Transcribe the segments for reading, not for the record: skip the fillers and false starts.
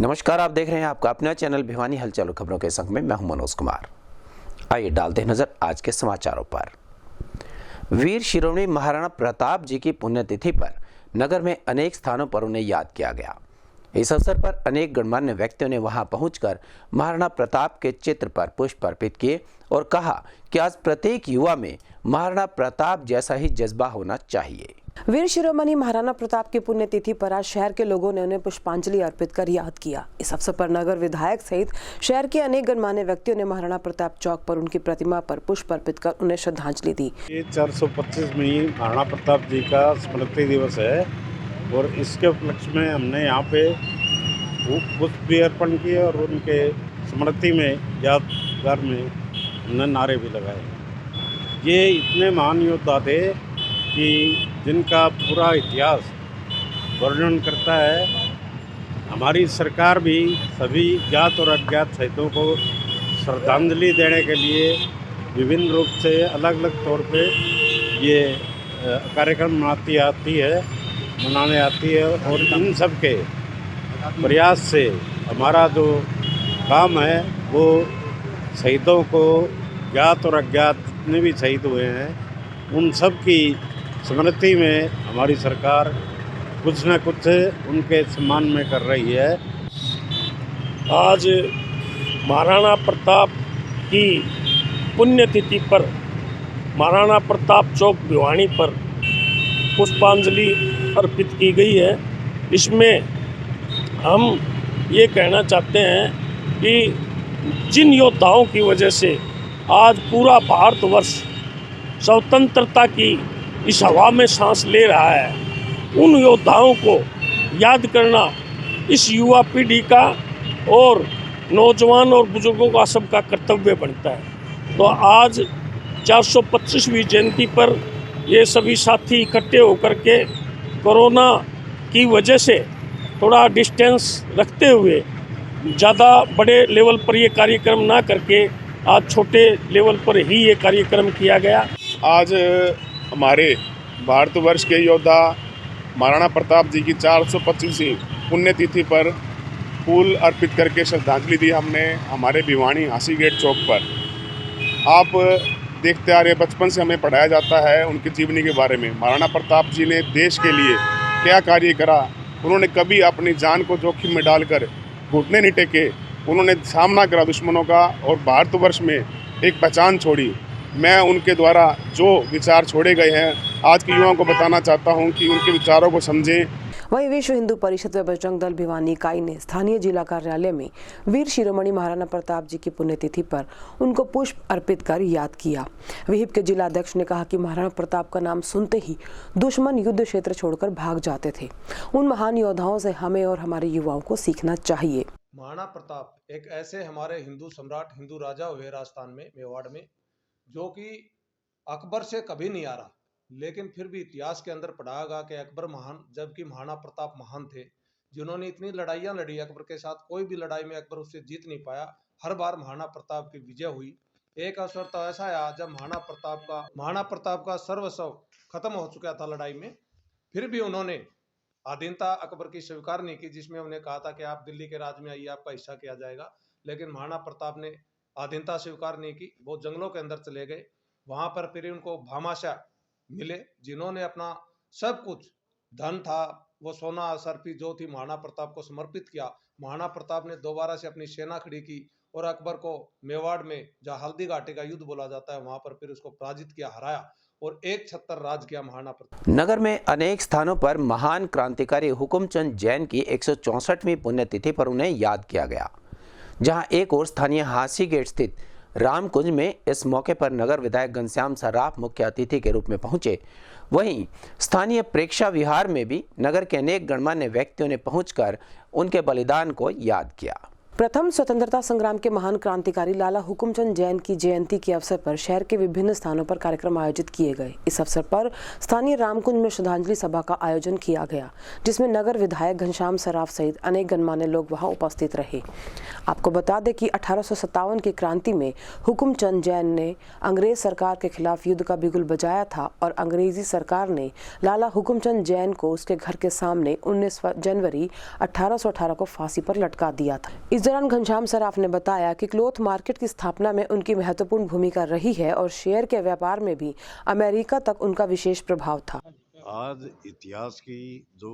नमस्कार, आप देख रहे हैं आपका अपना चैनल भिवानी हलचल खबरों के संग में मैं हूं मनोज कुमार। आइए डालते हैं नजर आज के समाचारों पर। वीर शिरोमणि महाराणा प्रताप जी की पुण्यतिथि पर नगर में अनेक स्थानों पर उन्हें याद किया गया। इस अवसर पर अनेक गणमान्य व्यक्तियों ने वहां पहुंचकर महाराणा प्रताप के चित्र पर पुष्प अर्पित किए और कहा कि आज प्रत्येक युवा में महाराणा प्रताप जैसा ही जज्बा होना चाहिए। वीर शिरोमणि महाराणा प्रताप की पुण्यतिथि पर आज शहर के लोगों ने उन्हें पुष्पांजलि अर्पित कर याद किया। इस अवसर पर नगर विधायक सहित शहर के अनेक गणमान्य व्यक्तियों ने महाराणा प्रताप चौक पर उनकी प्रतिमा पर पुष्प अर्पित कर उन्हें श्रद्धांजलि दी। ये 425 में महाराणा प्रताप जी का स्मृति दिवस है और इसके उपलक्ष्य में हमने यहाँ पे पुष्प भी अर्पण किए और उनके स्मृति में यादगार में हमने नारे भी लगाए। ये इतने महान योद्धा थे कि जिनका पूरा इतिहास वर्णन करता है। हमारी सरकार भी सभी ज्ञात और अज्ञात शहीदों को श्रद्धांजलि देने के लिए विभिन्न रूप से अलग अलग तौर पे ये कार्यक्रम मनाने आती है और इन सब के प्रयास से हमारा जो काम है वो शहीदों को ज्ञात और अज्ञात जितने भी शहीद हुए हैं उन सब की स्मृति में हमारी सरकार कुछ न कुछ उनके सम्मान में कर रही है। आज महाराणा प्रताप की पुण्यतिथि पर महाराणा प्रताप चौक भिवानी पर पुष्पांजलि अर्पित की गई है। इसमें हम ये कहना चाहते हैं कि जिन योद्धाओं की वजह से आज पूरा भारतवर्ष स्वतंत्रता की इस हवा में सांस ले रहा है, उन योद्धाओं को याद करना इस युवा पीढ़ी का और नौजवान और बुजुर्गों का सबका कर्तव्य बनता है। तो आज 425वीं जयंती पर ये सभी साथी इकट्ठे होकर के कोरोना की वजह से थोड़ा डिस्टेंस रखते हुए ज़्यादा बड़े लेवल पर ये कार्यक्रम ना करके आज छोटे लेवल पर ही ये कार्यक्रम किया गया। आज हमारे भारतवर्ष के योद्धा महाराणा प्रताप जी की 425वीं पुण्यतिथि पर फूल अर्पित करके श्रद्धांजलि दी हमने हमारे भिवानी हांसी गेट चौक पर। आप देखते आ रहे, बचपन से हमें पढ़ाया जाता है उनकी जीवनी के बारे में। महाराणा प्रताप जी ने देश के लिए क्या कार्य करा, उन्होंने कभी अपनी जान को जोखिम में डालकर घुटने नहीं टेके, उन्होंने सामना करा दुश्मनों का और भारतवर्ष में एक पहचान छोड़ी। मैं उनके द्वारा जो विचार छोड़े गए हैं आज के युवाओं को बताना चाहता हूं कि उनके विचारों को समझें। वहीं विश्व हिंदू परिषद व बजरंग दल भिवानी इकाई ने स्थानीय जिला कार्यालय में वीर शिरोमणि महाराणा प्रताप जी की पुण्यतिथि पर उनको पुष्प अर्पित कर याद किया। विहिप के जिला अध्यक्ष ने कहा कि महाराणा प्रताप का नाम सुनते ही दुश्मन युद्ध क्षेत्र छोड़कर भाग जाते थे। उन महान योद्धाओं से हमें और हमारे युवाओं को सीखना चाहिए। महाराणा प्रताप एक ऐसे हमारे हिंदू सम्राट, हिंदू राजा हुए राजस्थान में, मेवाड़ में, जो कि अकबर से कभी नहीं आ रहा, लेकिन फिर भी इतिहास के अंदर पढ़ा गया कि अकबर महान, जबकि महाराणा प्रताप महान थे, जिन्होंने इतनी लड़ाइयां लड़ी अकबर के साथ। कोई भी लड़ाई में अकबर उससे जीत नहीं पाया, हर बार महाराणा प्रताप की विजय हुई। एक अवसर तो ऐसा आया जब महाराणा प्रताप का सर्वस्व खत्म हो चुका था लड़ाई में, फिर भी उन्होंने अधीनता अकबर की स्वीकार नहीं की, जिसमें उन्हें कहा था कि आप दिल्ली के राज में आइए, आपका हिस्सा किया जाएगा। लेकिन महाराणा प्रताप ने अधीनता स्वीकार नहीं की, वो जंगलों के अंदर चले गए। वहां पर फिर उनको भामाशाह मिले, जिन्होंने अपना सब कुछ धन था वो सोना सर्फी जो थी महाराणा प्रताप को समर्पित किया। महाराणा प्रताप ने दोबारा से अपनी सेना खड़ी की और अकबर को मेवाड़ में, जहाँ हल्दी घाटी का युद्ध बोला जाता है, वहां पर फिर उसको पराजित किया, हराया और एक छत्तर राज किया महाराणा प्रताप। नगर में अनेक स्थानों पर महान क्रांतिकारी हुकुमचंद जैन की 164वीं पुण्यतिथि पर उन्हें याद किया गया। जहां एक और स्थानीय हांसी गेट स्थित रामकुंज में इस मौके पर नगर विधायक घनश्याम सर्राफ मुख्य अतिथि के रूप में पहुंचे। वहीं स्थानीय प्रेक्षा विहार में भी नगर के अनेक गणमान्य व्यक्तियों ने पहुंचकर उनके बलिदान को याद किया। प्रथम स्वतंत्रता संग्राम के महान क्रांतिकारी लाला हुकुमचंद जैन की जयंती के अवसर पर शहर के विभिन्न स्थानों पर कार्यक्रम आयोजित किए गए। इस अवसर पर स्थानीय रामकुंज में श्रद्धांजलि सभा का आयोजन किया गया, जिसमें नगर विधायक घनश्याम सराफ सहित अनेक गणमान्य लोग वहां उपस्थित रहे। आपको बता दें कि 1857 की क्रांति में हुकुमचंद जैन ने अंग्रेज सरकार के खिलाफ युद्ध का बिगुल बजाया था और अंग्रेजी सरकार ने लाला हुकुमचंद जैन को उसके घर के सामने 19 जनवरी 1818 को फांसी पर लटका दिया था। इस दौरान घनश्याम सराफ ने बताया कि क्लॉथ मार्केट की स्थापना में उनकी महत्वपूर्ण भूमिका रही है और शेयर के व्यापार में भी अमेरिका तक उनका विशेष प्रभाव था। आज इतिहास की जो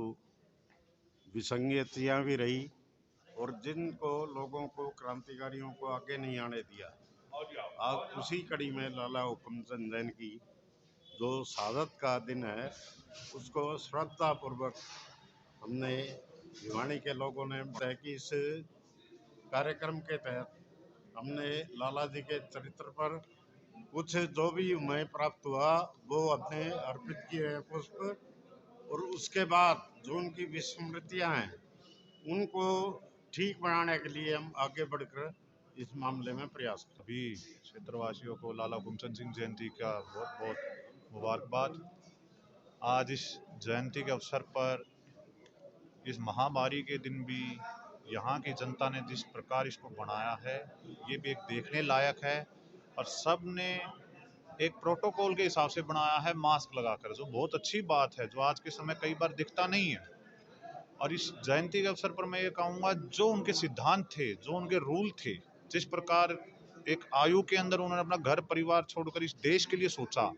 विसंगतियां भी रही और जिनको लोगों को क्रांतिकारियों को आगे नहीं आने दिया, आज उसी कड़ी में लाला हुकुमचंद जैन की जो शहादत का दिन है उसको श्रद्धापूर्वक हमने भिवानी के लोगों ने तय की। इस कार्यक्रम के तहत हमने लाला जी के चरित्र पर कुछ जो भी हमें प्राप्त हुआ वो हमने अर्पित किए हैं पुष्प, और उसके बाद जो उनकी विस्मृतियां हैं उनको ठीक बनाने के लिए हम आगे बढ़कर इस मामले में प्रयास करें। सभी क्षेत्रवासियों को लाला हुकुमचंद सिंह जयंती का बहुत बहुत मुबारकबाद। आज इस जयंती के अवसर पर इस महामारी के दिन भी यहाँ की जनता ने जिस प्रकार इसको बनाया है ये भी एक देखने लायक है, और सब ने एक प्रोटोकॉल के हिसाब से बनाया है, मास्क लगाकर, जो बहुत अच्छी बात है, जो आज के समय कई बार दिखता नहीं है। और इस जयंती के अवसर पर मैं ये कहूँगा, जो उनके सिद्धांत थे, जो उनके रूल थे, जिस प्रकार एक आयु के अंदर उन्होंने अपना घर परिवार छोड़कर इस देश के लिए सोचा,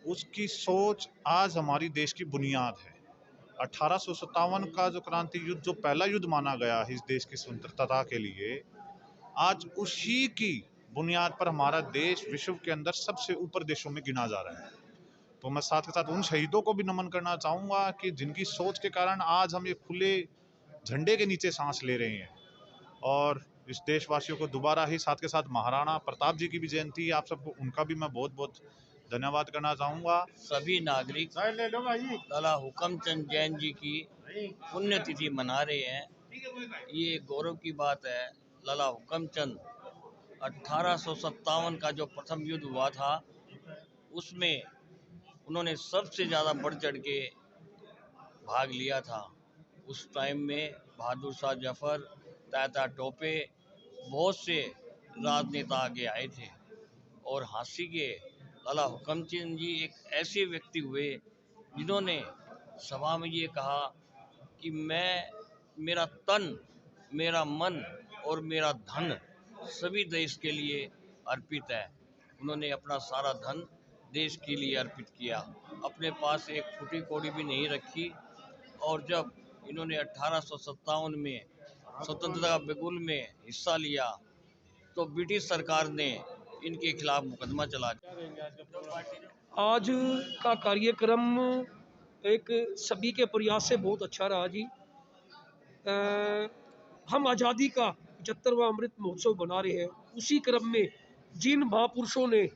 उसकी सोच आज हमारी देश की बुनियाद है। 1857 का जो क्रांति युद्ध, जो पहला युद्ध माना गया है इस देश की स्वतंत्रता के लिए, आज उसी की बुनियाद पर हमारा देश विश्व के अंदर सबसे ऊपर देशों में गिना जा रहा है। तो मैं साथ के साथ उन शहीदों को भी नमन करना चाहूँगा कि जिनकी सोच के कारण आज हम ये खुले झंडे के नीचे सांस ले रहे हैं। और इस देशवासियों को दोबारा ही साथ के साथ महाराणा प्रताप जी की भी जयंती, आप सबको उनका भी मैं बहुत बहुत धन्यवाद करना चाहूँगा। सभी नागरिक लाला हुकुमचंद जैन जी की पुण्यतिथि मना रहे हैं। ये गौरव की बात है। लाला हुकुमचंद 1857 का जो प्रथम युद्ध हुआ था उसमें उन्होंने सबसे ज़्यादा बढ़ चढ़ के भाग लिया था। उस टाइम में बहादुर शाह जफर, तात्या टोपे, बहुत से राजनेता आगे आए थे, और झांसी के लाला हुकुमचंद जी एक ऐसे व्यक्ति हुए जिन्होंने सभा में ये कहा कि मेरा तन, मेरा मन और मेरा धन सभी देश के लिए अर्पित है। उन्होंने अपना सारा धन देश के लिए अर्पित किया, अपने पास एक फूटी कौड़ी भी नहीं रखी। और जब इन्होंने 1857 में स्वतंत्रता बिगुल में हिस्सा लिया तो ब्रिटिश सरकार ने इनके खिलाफ मुकदमा चला दिया। आज का कार्यक्रम एक सभी के प्रयास से बहुत अच्छा रहा जी। हम आज़ादी का 75वां अमृत महोत्सव बना रहे हैं। उसी क्रम में जिन महापुरुषों ने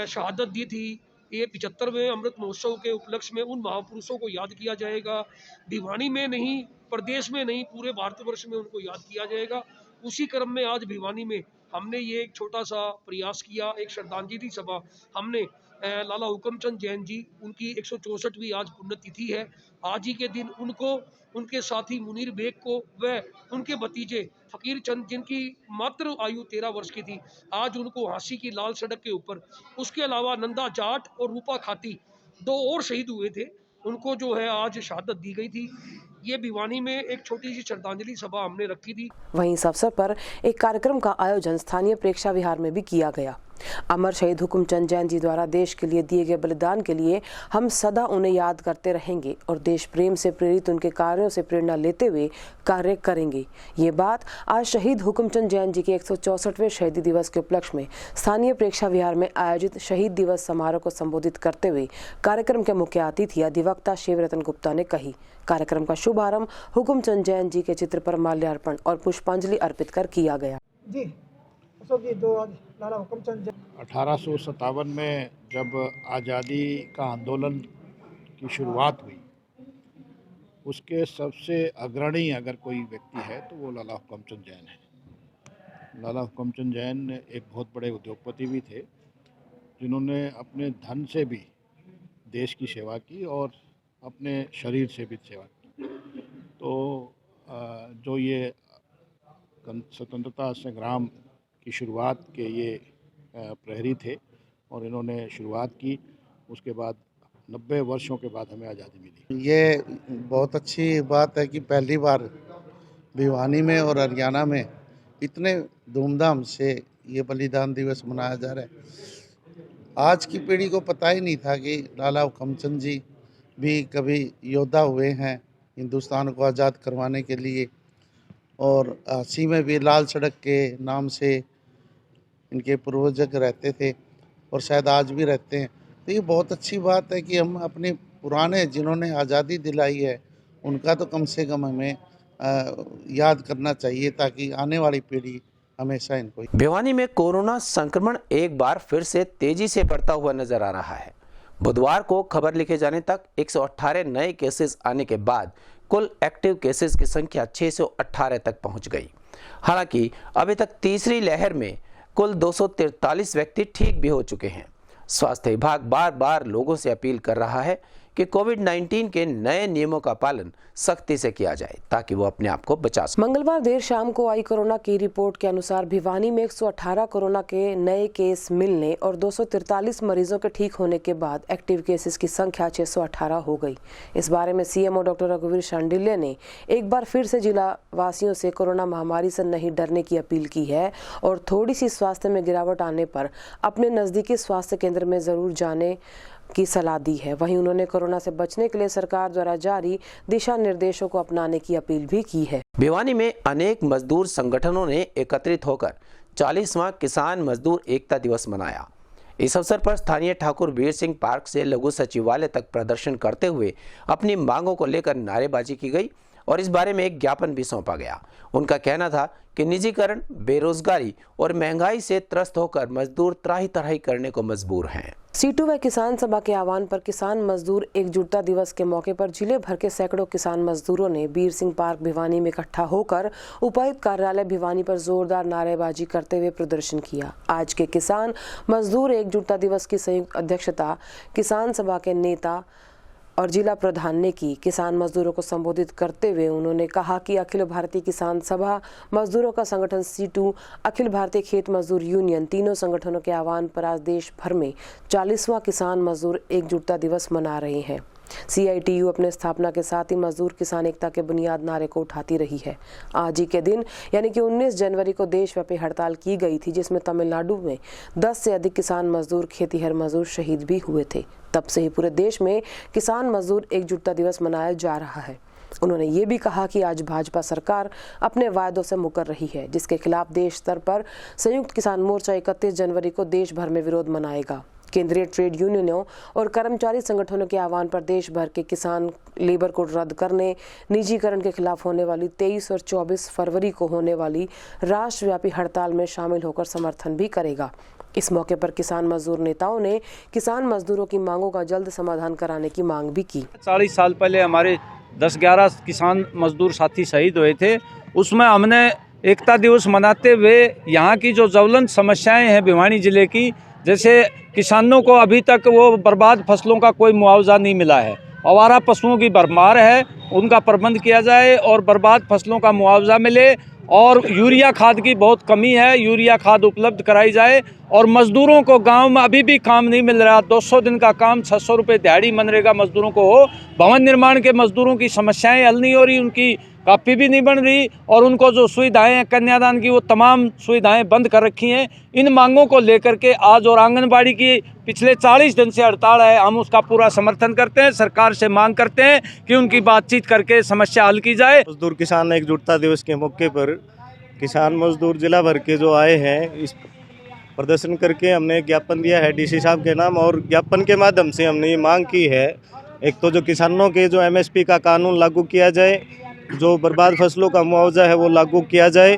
शहादत दी थी, ये 75वें अमृत महोत्सव के उपलक्ष्य में उन महापुरुषों को याद किया जाएगा। भिवानी में नहीं, प्रदेश में नहीं, पूरे भारतवर्ष में उनको याद किया जाएगा। उसी क्रम में आज भिवानी में हमने ये एक छोटा सा प्रयास किया, एक श्रद्धांजलि सभा हमने लाला हुकुमचंद जैन जी, उनकी 164वीं आज पुण्यतिथि है। आज ही के दिन उनको, उनके साथी मुनीर बेग को व उनके भतीजे फकीर चंद, जिनकी मात्र आयु 13 वर्ष की थी, आज उनको झांसी की लाल सड़क के ऊपर, उसके अलावा नंदा जाट और रूपा खाती 2 और शहीद हुए थे, उनको जो है आज शहादत दी गई थी। ये भिवानी में एक छोटी सी श्रद्धांजलि सभा हमने रखी थी। वहीं इस अवसर पर एक कार्यक्रम का आयोजन स्थानीय प्रेक्षा विहार में भी किया गया। अमर शहीद हुकुमचंद जैन जी द्वारा देश के लिए दिए गए बलिदान के लिए हम सदा उन्हें याद करते रहेंगे और देश प्रेम से प्रेरित उनके कार्यों से प्रेरणा लेते हुए कार्य करेंगे। ये बात आज शहीद हुकुमचंद जैन जी के 164वें शहीदी दिवस के उपलक्ष्य में स्थानीय प्रेक्षा विहार में आयोजित शहीद दिवस समारोह को संबोधित करते हुए कार्यक्रम के मुख्य अतिथि अधिवक्ता शिवरतन गुप्ता ने कही। कार्यक्रम का शुभारंभ हुकुमचंद जैन जी के चित्र पर माल्यार्पण और पुष्पांजलि अर्पित कर किया गया। जी अशोक जी, तो आज लाला हुकुमचंद 1857 में जब आज़ादी का आंदोलन की शुरुआत हुई, उसके सबसे अग्रणी अगर कोई व्यक्ति है तो वो लाला हुकुमचंद जैन है। लाला हुक्मचंद जैन एक बहुत बड़े उद्योगपति भी थे, जिन्होंने अपने धन से भी देश की सेवा की और अपने शरीर से भी सेवा की। तो जो ये स्वतंत्रता संग्राम की शुरुआत के ये प्रहरी थे और इन्होंने शुरुआत की, उसके बाद 90 वर्षों के बाद हमें आज़ादी मिली। ये बहुत अच्छी बात है कि पहली बार भिवानी में और हरियाणा में इतने धूमधाम से ये बलिदान दिवस मनाया जा रहा है। आज की पीढ़ी को पता ही नहीं था कि लाला हुक्मचंद जी भी कभी योद्धा हुए हैं हिंदुस्तान को आज़ाद करवाने के लिए, और अस्सी में भी लाल सड़क के नाम से इनके पूर्वज रहते थे और शायद आज भी रहते हैं। तो ये बहुत अच्छी बात है कि हम अपने पुराने जिन्होंने आज़ादी दिलाई है उनका तो कम से कम हमें याद करना चाहिए, ताकि आने वाली पीढ़ी हमेशा इनको। भिवानी में कोरोना संक्रमण एक बार फिर से तेजी से बढ़ता हुआ नजर आ रहा है। बुधवार को खबर लिखे जाने तक 118 नए केसेस आने के बाद कुल एक्टिव केसेस की संख्या 618 तक पहुंच गई। हालांकि अभी तक तीसरी लहर में कुल 243 व्यक्ति ठीक भी हो चुके हैं। स्वास्थ्य विभाग बार बार लोगों से अपील कर रहा है कि कोविड-19 के नए नियमों का पालन सख्ती से किया जाए ताकि वो अपने आप को बचा सके। मंगलवार देर शाम को आई कोरोना की रिपोर्ट के अनुसार भिवानी में 118 कोरोना के नए केस मिलने और 243 मरीजों के ठीक होने के बाद एक्टिव केसेस की संख्या 618 हो गई। इस बारे में सीएमओ डॉक्टर रघुवीर शांडिल्य ने एक बार फिर से जिला वासियों से कोरोना महामारी से नहीं डरने की अपील की है और थोड़ी सी स्वास्थ्य में गिरावट आने पर अपने नजदीकी स्वास्थ्य केंद्र में जरूर जाने की सलाह दी है। वहीं उन्होंने कोरोना से बचने के लिए सरकार द्वारा जारी दिशा निर्देशों को अपनाने की अपील भी की है। भिवानी में अनेक मजदूर संगठनों ने एकत्रित होकर 40वां किसान मजदूर एकता दिवस मनाया। इस अवसर पर स्थानीय ठाकुर वीर सिंह पार्क से लघु सचिवालय तक प्रदर्शन करते हुए अपनी मांगों को लेकर नारेबाजी की गई और इस बारे में एक ज्ञापन भी सौंपा गया। उनका कहना था कि निजीकरण, बेरोजगारी और महंगाई से त्रस्त होकर मजदूर त्राही तराही करने को मजबूर हैं। सीटू व किसान सभा के आह्वान पर किसान मजदूर एकजुटता दिवस के मौके पर जिले भर के सैकड़ों किसान मजदूरों ने वीर सिंह पार्क भिवानी में इकट्ठा होकर उपायुक्त कार्यालय भिवानी पर जोरदार नारेबाजी करते हुए प्रदर्शन किया। आज के किसान मजदूर एकजुटता दिवस की संयुक्त अध्यक्षता किसान सभा के नेता और जिला प्रधान ने की। किसान मजदूरों को संबोधित करते हुए उन्होंने कहा कि अखिल भारतीय किसान सभा, मजदूरों का संगठन सीटू, अखिल भारतीय खेत मजदूर यूनियन, तीनों संगठनों के आह्वान पर आज देश भर में 40वां किसान मजदूर एकजुटता दिवस मना रहे हैं। CITU अपने स्थापना के साथ ही मजदूर किसान एकता के बुनियाद नारे को उठाती रही है। आज ही के दिन यानी कि 19 जनवरी को देशव्यापी हड़ताल की गई थी, जिसमें तमिलनाडु में 10 से अधिक किसान मजदूर, खेतीहर मजदूर शहीद भी हुए थे। तब से ही पूरे देश में किसान मजदूर एकजुटता दिवस मनाया जा रहा है। उन्होंने ये भी कहा कि आज भाजपा सरकार अपने वायदों से मुकर रही है, जिसके खिलाफ देश स्तर पर संयुक्त किसान मोर्चा 31 जनवरी को देश भर में विरोध मनाएगा। केंद्रीय ट्रेड यूनियनों और कर्मचारी संगठनों के आह्वान पर देश भर के किसान लेबर कोड रद्द करने, निजीकरण के खिलाफ होने वाली 23 और 24 फरवरी को होने वाली राष्ट्रव्यापी हड़ताल में शामिल होकर समर्थन भी करेगा। इस मौके पर किसान मजदूर नेताओं ने किसान मजदूरों की मांगों का जल्द समाधान कराने की मांग भी की। 40 साल पहले हमारे 10-11 किसान मजदूर साथी शहीद हुए थे। उसमें हमने एकता दिवस मनाते हुए यहाँ की जो ज्वलंत समस्याएं हैं भिवानी जिले की, जैसे किसानों को अभी तक वो बर्बाद फसलों का कोई मुआवजा नहीं मिला है, आवारा पशुओं की भरमार है, उनका प्रबंध किया जाए और बर्बाद फसलों का मुआवजा मिले, और यूरिया खाद की बहुत कमी है, यूरिया खाद उपलब्ध कराई जाए। और मजदूरों को गांव में अभी भी काम नहीं मिल रहा, 200 दिन का काम 600 रुपये दिहाड़ी मनरेगा मजदूरों को हो। भवन निर्माण के मजदूरों की समस्याएं हल नहीं हो रही, उनकी कापी भी नहीं बन रही, और उनको जो सुविधाएं हैं कन्यादान की, वो तमाम सुविधाएं बंद कर रखी हैं। इन मांगों को लेकर के आज और आंगनबाड़ी की पिछले 40 दिन से हड़ताल है, हम उसका पूरा समर्थन करते हैं। सरकार से मांग करते हैं कि उनकी बातचीत करके समस्या हल की जाए। मजदूर किसान एकजुटता दिवस के मौके पर किसान मजदूर जिला भर के जो आए हैं, इस प्रदर्शन करके हमने ज्ञापन दिया है DC साहब के नाम, और ज्ञापन के माध्यम से हमने ये मांग की है, एक तो जो किसानों के जो MSP का कानून लागू किया जाए, जो बर्बाद फसलों का मुआवजा है वो लागू किया जाए,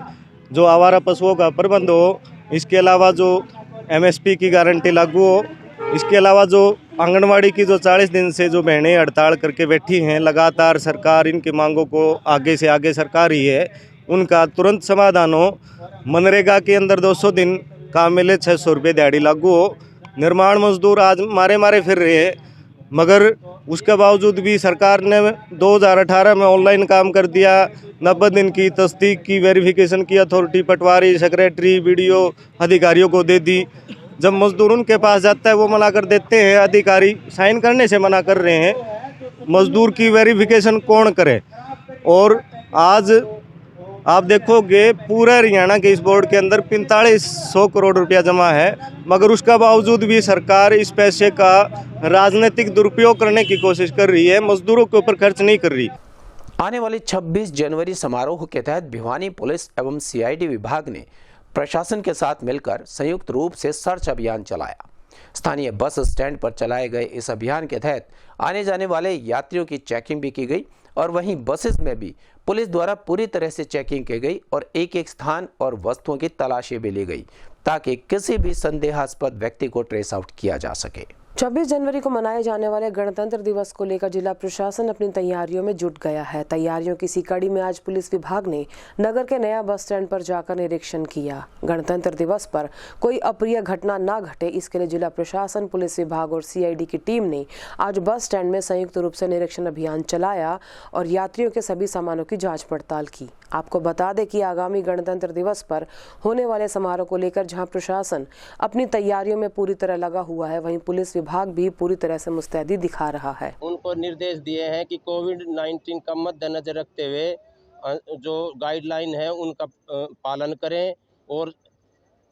जो आवारा पशुओं का प्रबंध हो, इसके अलावा जो MSP की गारंटी लागू हो, इसके अलावा जो आंगनवाड़ी की जो 40 दिन से जो बहनें हड़ताल करके बैठी हैं, लगातार सरकार इनकी मांगों को आगे से आगे सरकार ही है, उनका तुरंत समाधान हो। मनरेगा के अंदर 200 दिन काम मिले, 600 रुपये दिहाड़ी लागू हो। निर्माण मजदूर आज मारे फिर रहे हैं, मगर उसके बावजूद भी सरकार ने 2018 में ऑनलाइन काम कर दिया। 90 दिन की तस्दीक की, वेरिफिकेशन की अथॉरिटी पटवारी, सेक्रेटरी, बीडीओ अधिकारियों को दे दी। जब मजदूर उनके पास जाता है वो मना कर देते हैं, अधिकारी साइन करने से मना कर रहे हैं। मजदूर की वेरिफिकेशन कौन करे? और आज आप देखोगे पूरा हरियाणा के इस बोर्ड के अंदर 4500 करोड़ रुपया जमा है, मगर उसका बावजूद भी सरकार इस पैसे का राजनीतिक दुरुपयोग करने की कोशिश कर रही है, मजदूरों के ऊपर खर्च नहीं कर रही। आने वाली 26 जनवरी समारोह के तहत भिवानी पुलिस एवं सीआईडी विभाग ने प्रशासन के साथ मिलकर संयुक्त रूप से सर्च अभियान चलाया। स्थानीय बस स्टैंड पर चलाए गए इस अभियान के तहत आने जाने वाले यात्रियों की चेकिंग भी की गई और वहीं बसेस में भी पुलिस द्वारा पूरी तरह से चेकिंग की गई और एक एक स्थान और वस्तुओं की तलाशी भी ली गई ताकि किसी भी संदेहास्पद व्यक्ति को ट्रेस आउट किया जा सके। 26 जनवरी को मनाए जाने वाले गणतंत्र दिवस को लेकर जिला प्रशासन अपनी तैयारियों में जुट गया है। तैयारियों की इसी कड़ी में आज पुलिस विभाग ने नगर के नया बस स्टैंड पर जाकर निरीक्षण किया। गणतंत्र दिवस पर कोई अप्रिय घटना ना घटे, इसके लिए जिला प्रशासन, पुलिस विभाग और सीआईडी की टीम ने आज बस स्टैंड में संयुक्त रूप से निरीक्षण अभियान चलाया और यात्रियों के सभी सामानों की जाँच पड़ताल की। आपको बता दें कि आगामी गणतंत्र दिवस पर होने वाले समारोह को लेकर जहां प्रशासन अपनी तैयारियों में पूरी तरह लगा हुआ है, वहीं पुलिस विभाग भी पूरी तरह से मुस्तैदी दिखा रहा है। उनको निर्देश दिए हैं कि कोविड-19 का मद्देनजर रखते हुए जो गाइडलाइन है उनका पालन करें और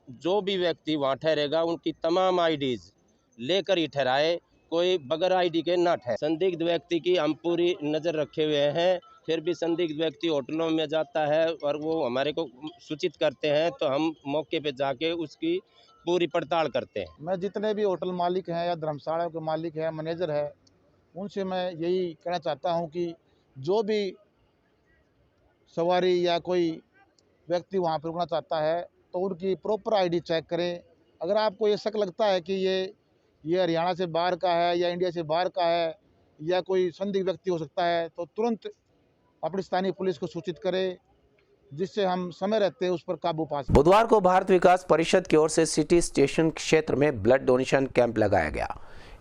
जो भी व्यक्ति वहाँ ठहरेगा उनकी तमाम आईडीज लेकर ही ठहराए, कोई बगैर आईडी के ना ठहरे। संदिग्ध व्यक्ति की हम पूरी नज़र रखे हुए हैं, फिर भी संदिग्ध व्यक्ति होटलों में जाता है और वो हमारे को सूचित करते हैं तो हम मौके पे जाके उसकी पूरी पड़ताल करते हैं। मैं जितने भी होटल मालिक हैं या धर्मशाला के मालिक हैं, मैनेजर है, उनसे मैं यही कहना चाहता हूं कि जो भी सवारी या कोई व्यक्ति वहां पर रुकना चाहता है तो उनकी प्रॉपर आईडी चेक करें। अगर आपको ये शक लगता है कि ये हरियाणा से बाहर का है या इंडिया से बाहर का है या कोई संदिग्ध व्यक्ति हो सकता है तो तुरंत अपनी स्थानीय पुलिस को सूचित करें, जिससे हम समय रहते उस पर काबू पा सकें। बुधवार को भारत विकास परिषद की ओर से सिटी स्टेशन क्षेत्र में ब्लड डोनेशन कैंप लगाया गया।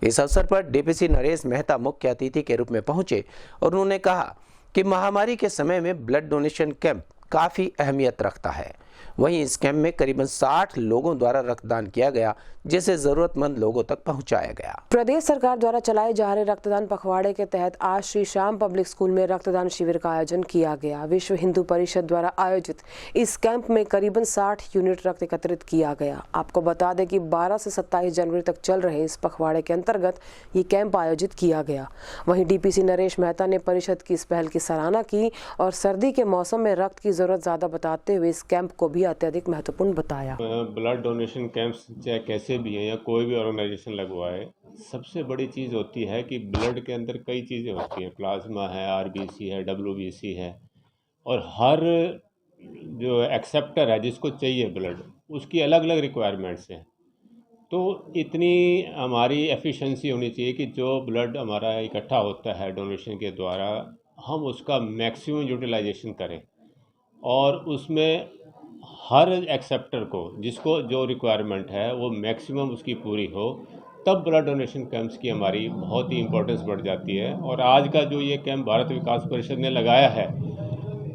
इस अवसर पर डीपीसी नरेश मेहता मुख्य अतिथि के रूप में पहुंचे और उन्होंने कहा कि महामारी के समय में ब्लड डोनेशन कैंप काफी अहमियत रखता है। वहीं इस कैंप में करीबन 60 लोगों द्वारा रक्तदान किया गया, जिसे जरूरतमंद लोगों तक पहुंचाया गया। प्रदेश सरकार द्वारा चलाए जा रहे रक्तदान पखवाड़े के तहत आज श्री श्याम पब्लिक स्कूल में रक्तदान शिविर का आयोजन किया गया। विश्व हिंदू परिषद द्वारा आयोजित इस कैंप में करीबन 60 यूनिट रक्त एकत्रित किया गया। आपको बता दें कि 12 से 27 जनवरी तक चल रहे इस पखवाड़े के अंतर्गत ये कैंप आयोजित किया गया। वहीं डीपीसी नरेश मेहता ने परिषद की इस पहल की सराहना की और सर्दी के मौसम में रक्त की जरूरत ज्यादा बताते हुए इस कैंप को भी अत्यधिक महत्वपूर्ण बताया। ब्लड डोनेशन कैंप्स चाहे कैसे भी हैं या कोई भी ऑर्गेनाइजेशन लगवाए, सबसे बड़ी चीज़ होती है कि ब्लड के अंदर कई चीज़ें होती हैं। प्लाज्मा है, आरबीसी है, डब्ल्यूबीसी है, और हर जो एक्सेप्टर है जिसको चाहिए ब्लड, उसकी अलग अलग रिक्वायरमेंट्स हैं। तो इतनी हमारी एफिशिएंसी होनी चाहिए कि जो ब्लड हमारा इकट्ठा होता है डोनेशन के द्वारा, हम उसका मैक्सिमम यूटिलाइजेशन करें और उसमें हर एक्सेप्टर को जिसको जो रिक्वायरमेंट है वो मैक्सिमम उसकी पूरी हो, तब ब्लड डोनेशन कैंप्स की हमारी बहुत ही इम्पोर्टेंस बढ़ जाती है। और आज का जो ये कैंप भारत विकास परिषद ने लगाया है,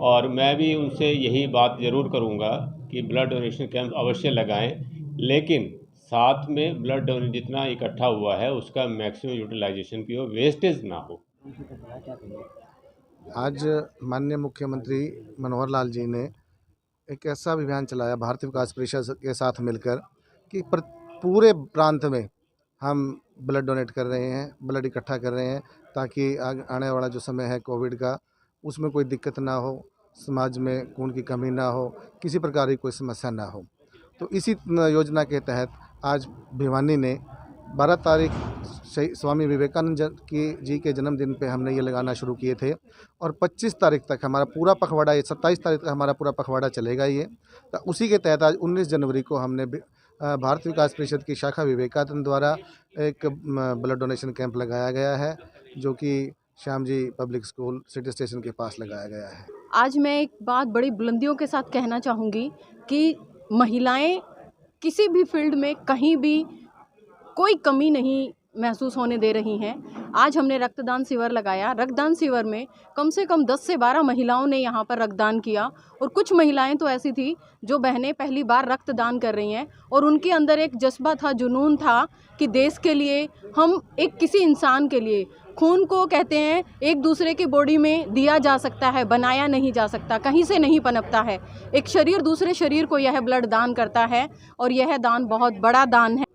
और मैं भी उनसे यही बात ज़रूर करूँगा कि ब्लड डोनेशन कैंप अवश्य लगाएं, लेकिन साथ में ब्लड डोनेशन जितना इकट्ठा हुआ है उसका मैक्सिमम यूटिलाइजेशन की हो, वेस्टेज ना हो। आज माननीय मुख्यमंत्री मनोहर लाल जी ने एक ऐसा अभियान चलाया भारत विकास परिषद के साथ मिलकर कि पूरे प्रांत में हम ब्लड डोनेट कर रहे हैं, ब्लड इकट्ठा कर रहे हैं, ताकि आने वाला जो समय है कोविड का, उसमें कोई दिक्कत ना हो, समाज में खून की कमी ना हो, किसी प्रकार की कोई समस्या ना हो। तो इसी योजना के तहत आज भिवानी ने 12 तारीख स्वामी विवेकानंद जी के जन्मदिन पे हमने ये लगाना शुरू किए थे और 25 तारीख तक हमारा पूरा पखवाड़ा, ये 27 तारीख तक हमारा पूरा पखवाड़ा चलेगा ये। तो उसी के तहत आज 19 जनवरी को हमने भारत विकास परिषद की शाखा विवेकानंद द्वारा एक ब्लड डोनेशन कैंप लगाया गया है, जो कि Shyam ji public school city station के पास लगाया गया है। आज मैं एक बात बड़ी बुलंदियों के साथ कहना चाहूँगी कि महिलाएं किसी भी फील्ड में कहीं भी कोई कमी नहीं महसूस होने दे रही हैं। आज हमने रक्तदान शिविर लगाया। रक्तदान शिविर में कम से कम 10 से 12 महिलाओं ने यहाँ पर रक्तदान किया और कुछ महिलाएं तो ऐसी थी जो बहनें पहली बार रक्तदान कर रही हैं और उनके अंदर एक जज्बा था, जुनून था कि देश के लिए, हम एक किसी इंसान के लिए, खून को कहते हैं एक दूसरे की बॉडी में दिया जा सकता है, बनाया नहीं जा सकता, कहीं से नहीं पनपता है। एक शरीर दूसरे शरीर को यह ब्लड दान करता है और यह दान बहुत बड़ा दान है।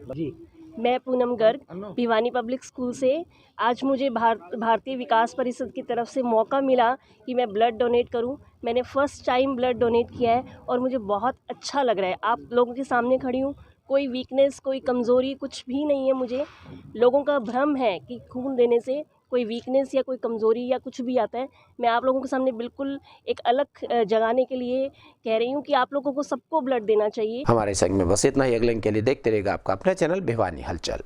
जी, मैं पूनम गर्ग भिवानी पब्लिक स्कूल से। आज मुझे भारतीय विकास परिषद की तरफ से मौका मिला कि मैं ब्लड डोनेट करूं। मैंने फ़र्स्ट टाइम ब्लड डोनेट किया है और मुझे बहुत अच्छा लग रहा है। आप लोगों के सामने खड़ी हूं, कोई वीकनेस, कोई कमज़ोरी कुछ भी नहीं है मुझे। लोगों का भ्रम है कि खून देने से कोई वीकनेस या कोई कमज़ोरी या कुछ भी आता है। मैं आप लोगों के सामने बिल्कुल एक अलग जगाने के लिए कह रही हूँ कि आप लोगों को सबको ब्लड देना चाहिए। हमारे संग में बस इतना ही। अगले के लिए देखते रहेगा आपका अपना चैनल भिवानी हलचल।